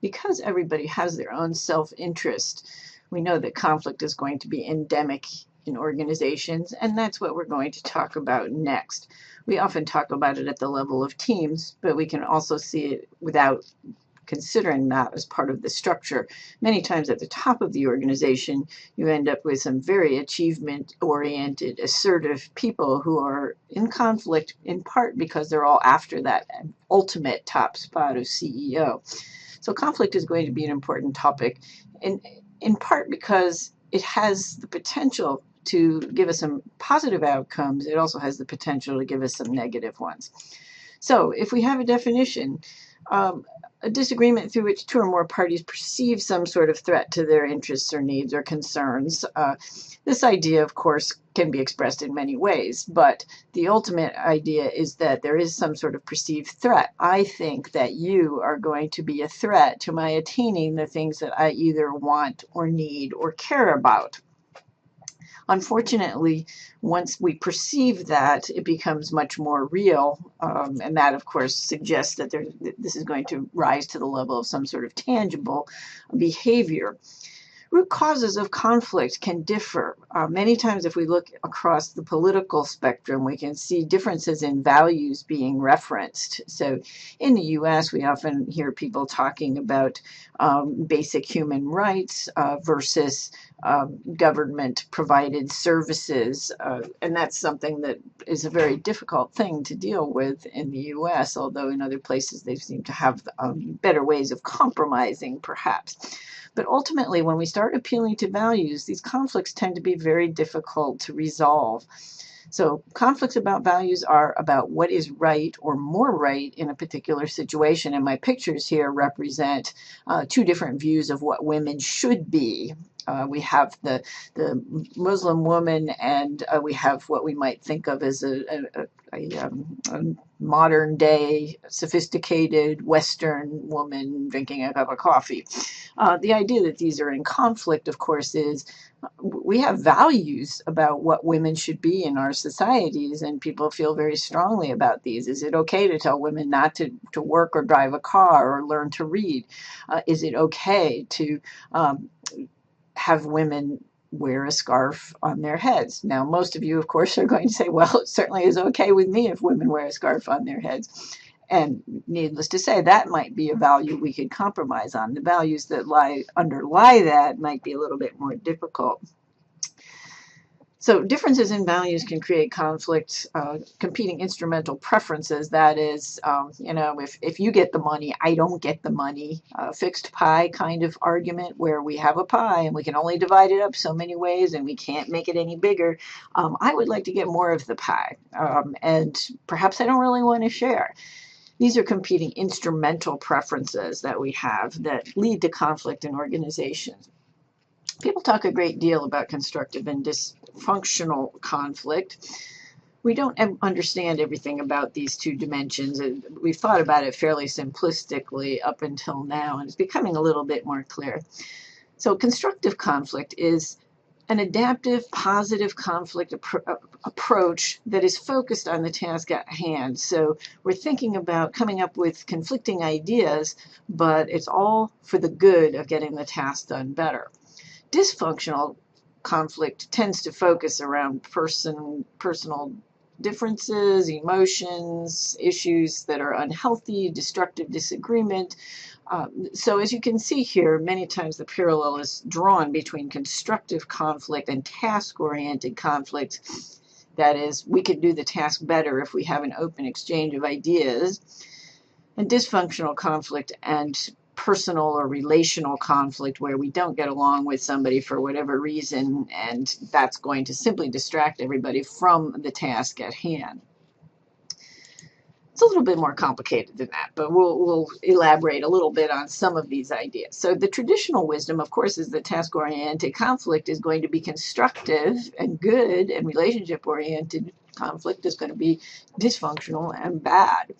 because everybody has their own self-interest, we know that conflict is going to be endemic in organizations, and that's what we're going to talk about next. We often talk about it at the level of teams, but we can also see it without considering that as part of the structure. Many times at the top of the organization, you end up with some very achievement-oriented, assertive people who are in conflict in part because they're all after that ultimate top spot of CEO. So conflict is going to be an important topic, and in part because it has the potential to give us some positive outcomes. It also has the potential to give us some negative ones. So if we have a definition, a disagreement through which two or more parties perceive some sort of threat to their interests or needs or concerns. This idea, of course, can be expressed in many ways, but the ultimate idea is that there is some sort of perceived threat. I think that you are going to be a threat to my attaining the things that I either want or need or care about. Unfortunately, once we perceive that, it becomes much more real, and that, of course, suggests that this is going to rise to the level of some sort of tangible behavior. Root causes of conflict can differ. Many times, if we look across the political spectrum, we can see differences in values being referenced. So in the US, we often hear people talking about basic human rights versus government-provided services. And that's something that is a very difficult thing to deal with in the US, although in other places they seem to have better ways of compromising, perhaps. But ultimately, when we start appealing to values, these conflicts tend to be very difficult to resolve. So conflicts about values are about what is right or more right in a particular situation. And my pictures here represent two different views of what women should be. We have the Muslim woman, and we have what we might think of as a modern day, sophisticated Western woman drinking a cup of coffee. The idea that these are in conflict, of course, is we have values about what women should be in our societies, and people feel very strongly about these. Is it okay to tell women not to work or drive a car or learn to read? Is it okay to have women wear a scarf on their heads? Now, most of you, of course, are going to say, well, it certainly is okay with me if women wear a scarf on their heads. And needless to say, that might be a value we could compromise on. The values that underlie that might be a little bit more difficult. So differences in values can create conflict, competing instrumental preferences. That is, if you get the money, I don't get the money. Fixed pie kind of argument where we have a pie and we can only divide it up so many ways and we can't make it any bigger. I would like to get more of the pie, and perhaps I don't really want to share. These are competing instrumental preferences that we have that lead to conflict in organizations. People talk a great deal about constructive and dysfunctional conflict. We don't understand everything about these two dimensions. We've thought about it fairly simplistically up until now, and it's becoming a little bit more clear. So constructive conflict is an adaptive, positive conflict approach that is focused on the task at hand. So we're thinking about coming up with conflicting ideas, but it's all for the good of getting the task done better. Dysfunctional conflict tends to focus around personal differences, emotions, issues that are unhealthy, destructive disagreement. So as you can see here, many times the parallel is drawn between constructive conflict and task-oriented conflict. That is, we can do the task better if we have an open exchange of ideas. And dysfunctional conflict and personal or relational conflict where we don't get along with somebody for whatever reason, and that's going to simply distract everybody from the task at hand. It's a little bit more complicated than that, but we'll elaborate a little bit on some of these ideas. So the traditional wisdom, of course, is that task-oriented conflict is going to be constructive and good, and relationship-oriented conflict is going to be dysfunctional and bad.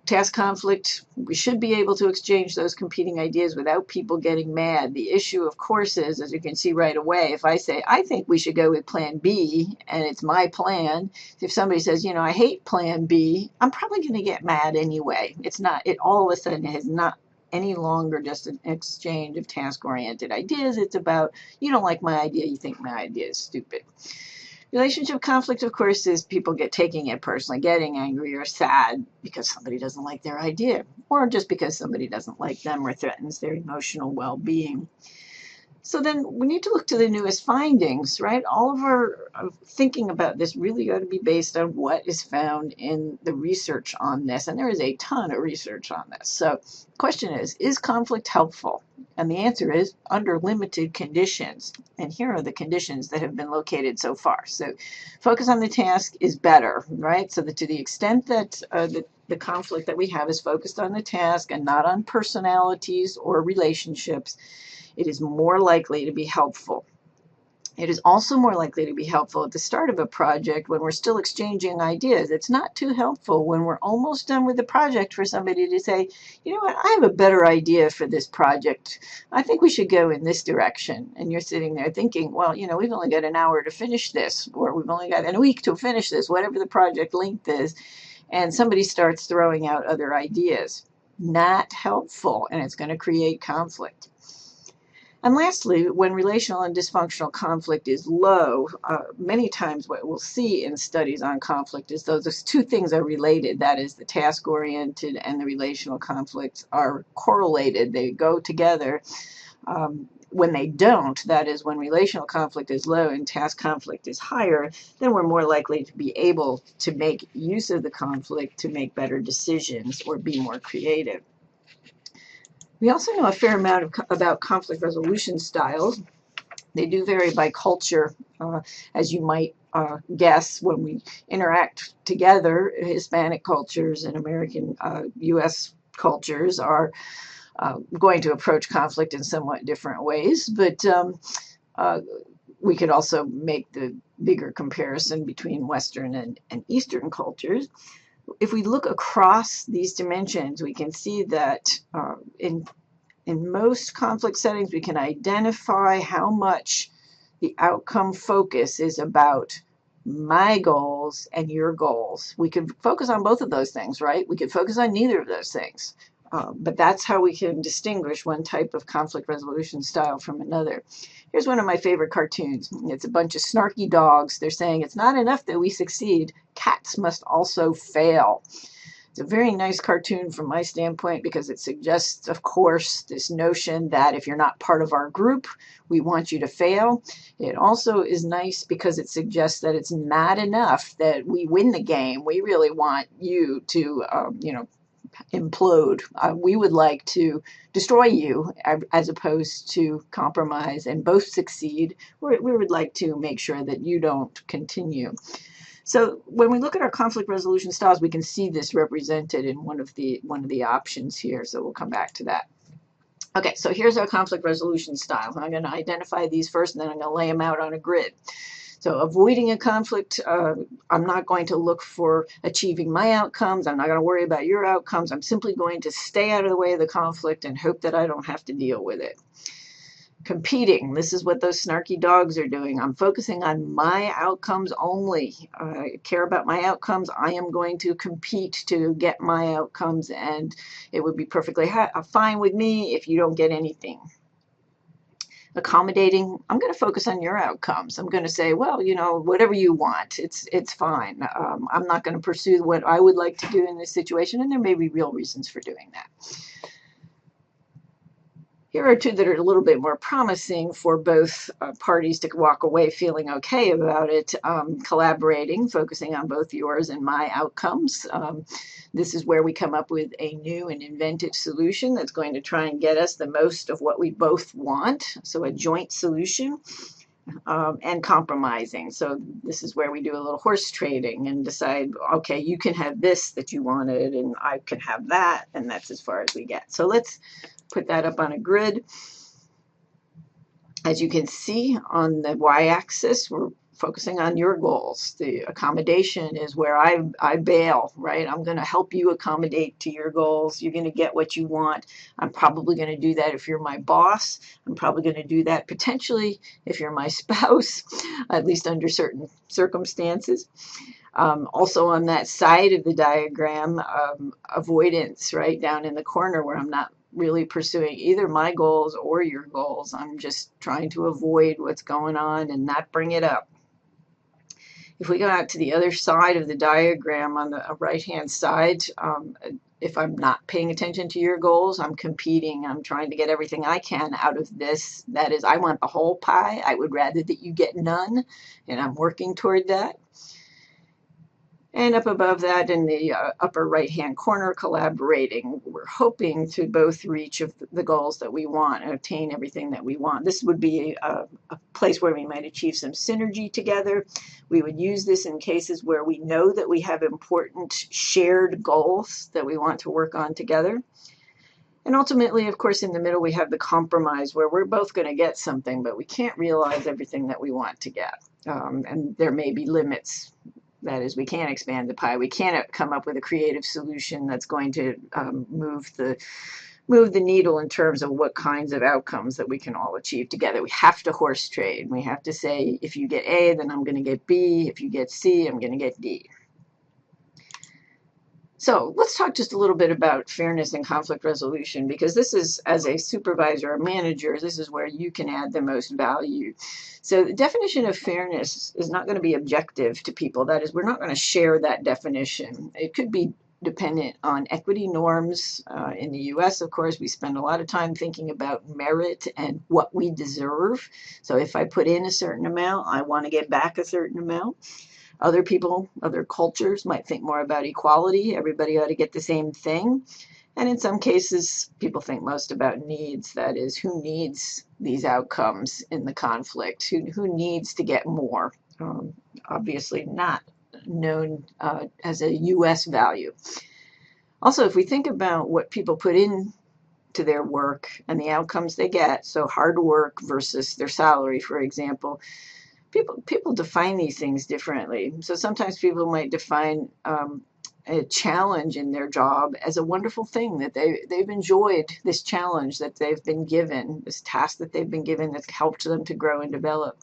Task conflict, we should be able to exchange those competing ideas without people getting mad. The issue, of course, is, as you can see right away, if I say, I think we should go with plan B, and it's my plan, if somebody says, I hate plan B, I'm probably going to get mad anyway. It all of a sudden has not any longer just an exchange of task-oriented ideas. It's about, you don't like my idea, you think my idea is stupid. Relationship conflict, of course, is people taking it personally, getting angry or sad because somebody doesn't like their idea, or just because somebody doesn't like them or threatens their emotional well-being. So then we need to look to the newest findings, right? All of our thinking about this really got to be based on what is found in the research on this. And there is a ton of research on this. So the question is conflict helpful? And the answer is under limited conditions. And here are the conditions that have been located so far. So focus on the task is better, right? So that to the extent that the conflict that we have is focused on the task and not on personalities or relationships, it is more likely to be helpful. It is also more likely to be helpful at the start of a project when we're still exchanging ideas. It's not too helpful when we're almost done with the project for somebody to say, you know what, I have a better idea for this project. I think we should go in this direction. And you're sitting there thinking, well, you know, we've only got an hour to finish this, or we've only got a week to finish this, whatever the project length is. And somebody starts throwing out other ideas. Not helpful, and it's going to create conflict. And lastly, when relational and dysfunctional conflict is low, many times what we'll see in studies on conflict is those two things are related. That is, the task-oriented and the relational conflicts are correlated. They go together. When they don't, that is, when relational conflict is low and task conflict is higher, then we're more likely to be able to make use of the conflict to make better decisions or be more creative. We also know a fair amount about conflict resolution styles. They do vary by culture, as you might guess. When we interact together, Hispanic cultures and American U.S. cultures are going to approach conflict in somewhat different ways, but we could also make the bigger comparison between Western and Eastern cultures. If we look across these dimensions, we can see that in most conflict settings, we can identify how much the outcome focus is about my goals and your goals. We could focus on both of those things, right? We could focus on neither of those things. But that's how we can distinguish one type of conflict resolution style from another. Here's one of my favorite cartoons. It's a bunch of snarky dogs. They're saying it's not enough that we succeed. Cats must also fail. It's a very nice cartoon from my standpoint because it suggests, of course, this notion that if you're not part of our group, we want you to fail. It also is nice because it suggests that it's not enough that we win the game. We really want you to, implode. We would like to destroy you as opposed to compromise and both succeed. We would like to make sure that you don't continue. So when we look at our conflict resolution styles, we can see this represented in one of the options here. So we'll come back to that. Okay, so here's our conflict resolution style. I'm going to identify these first, and then I'm going to lay them out on a grid. So avoiding a conflict, I'm not going to look for achieving my outcomes. I'm not going to worry about your outcomes. I'm simply going to stay out of the way of the conflict and hope that I don't have to deal with it. Competing, this is what those snarky dogs are doing. I'm focusing on my outcomes only. I care about my outcomes. I am going to compete to get my outcomes, and it would be perfectly fine with me if you don't get anything. Accommodating, I'm going to focus on your outcomes. I'm going to say, well, whatever you want, it's fine. I'm not going to pursue what I would like to do in this situation, and there may be real reasons for doing that. Here are two that are a little bit more promising for both parties to walk away feeling okay about it. Collaborating, focusing on both yours and my outcomes. This is where we come up with a new and inventive solution that's going to try and get us the most of what we both want. So a joint solution. And compromising. So this is where we do a little horse trading and decide, okay, you can have this that you wanted and I can have that, and that's as far as we get. So let's put that up on a grid. As you can see on the y-axis, we're focusing on your goals. The accommodation is where I bail, right? I'm going to help you accommodate to your goals. You're going to get what you want. I'm probably going to do that if you're my boss. I'm probably going to do that potentially if you're my spouse, at least under certain circumstances. Also on that side of the diagram, avoidance, right down in the corner where I'm not really pursuing either my goals or your goals. I'm just trying to avoid what's going on and not bring it up. If we go out to the other side of the diagram on the right-hand side, if I'm not paying attention to your goals, I'm competing. I'm trying to get everything I can out of this. That is, I want the whole pie. I would rather that you get none, and I'm working toward that. And up above that in the upper right-hand corner, collaborating. We're hoping to both reach of the goals that we want and obtain everything that we want. This would be a place where we might achieve some synergy together. We would use this in cases where we know that we have important shared goals that we want to work on together. And ultimately, of course, in the middle, we have the compromise where we're both going to get something, but we can't realize everything that we want to get. And there may be limits. That is, we can't expand the pie. We can't come up with a creative solution that's going to move the needle in terms of what kinds of outcomes that we can all achieve together. We have to horse trade. We have to say, if you get A, then I'm going to get B. If you get C, I'm going to get D. So let's talk just a little bit about fairness and conflict resolution, because this is, as a supervisor or manager, this is where you can add the most value. So the definition of fairness is not going to be objective to people. That is, we're not going to share that definition. It could be dependent on equity norms. In the US, of course, we spend a lot of time thinking about merit and what we deserve. So if I put in a certain amount, I want to get back a certain amount. Other people, other cultures might think more about equality. Everybody ought to get the same thing. And in some cases, people think most about needs. That is, who needs these outcomes in the conflict? Who needs to get more? Obviously not known as a US value. Also, if we think about what people put in to their work and the outcomes they get, so hard work versus their salary, for example, people define these things differently. So sometimes people might define a challenge in their job as a wonderful thing, that they've enjoyed this challenge that they've been given, this task that they've been given that's helped them to grow and develop.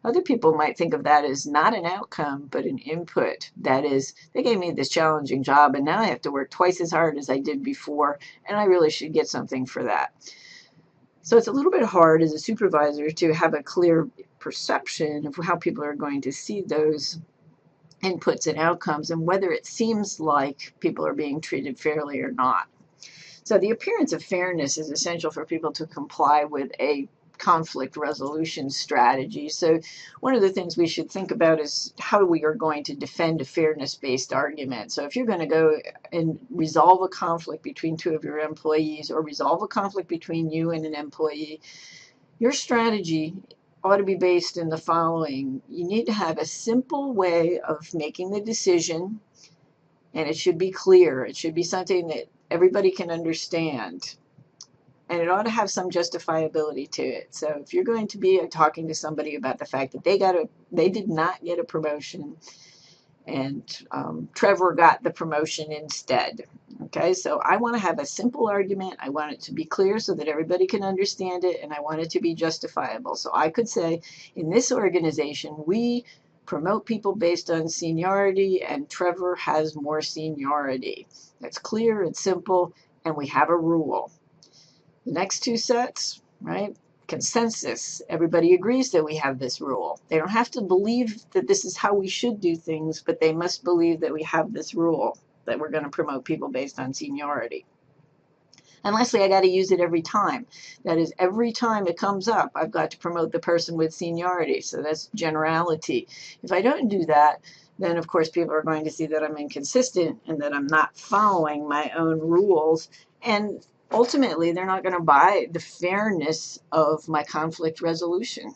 Other people might think of that as not an outcome, but an input. That is, they gave me this challenging job, and now I have to work twice as hard as I did before, and I really should get something for that. So it's a little bit hard as a supervisor to have a clear perception of how people are going to see those inputs and outcomes and whether it seems like people are being treated fairly or not. So the appearance of fairness is essential for people to comply with a conflict resolution strategy. So one of the things we should think about is how we are going to defend a fairness-based argument. So if you're going to go and resolve a conflict between two of your employees or resolve a conflict between you and an employee, your strategy ought to be based in the following. You need to have a simple way of making the decision, and it should be clear. It should be something that everybody can understand. And it ought to have some justifiability to it. So if you're going to be talking to somebody about the fact that they did not get a promotion and Trevor got the promotion instead. Okay, so I want to have a simple argument. I want it to be clear so that everybody can understand it, and I want it to be justifiable. So I could say, in this organization, we promote people based on seniority, and Trevor has more seniority. That's clear, it's simple, and we have a rule. The next two sets, right? Consensus. Everybody agrees that we have this rule. They don't have to believe that this is how we should do things, but they must believe that we have this rule, that we're going to promote people based on seniority. And lastly, I got to use it every time. That is, every time it comes up, I've got to promote the person with seniority. So that's generality. If I don't do that, then of course people are going to see that I'm inconsistent and that I'm not following my own rules. And ultimately, they're not going to buy the fairness of my conflict resolution.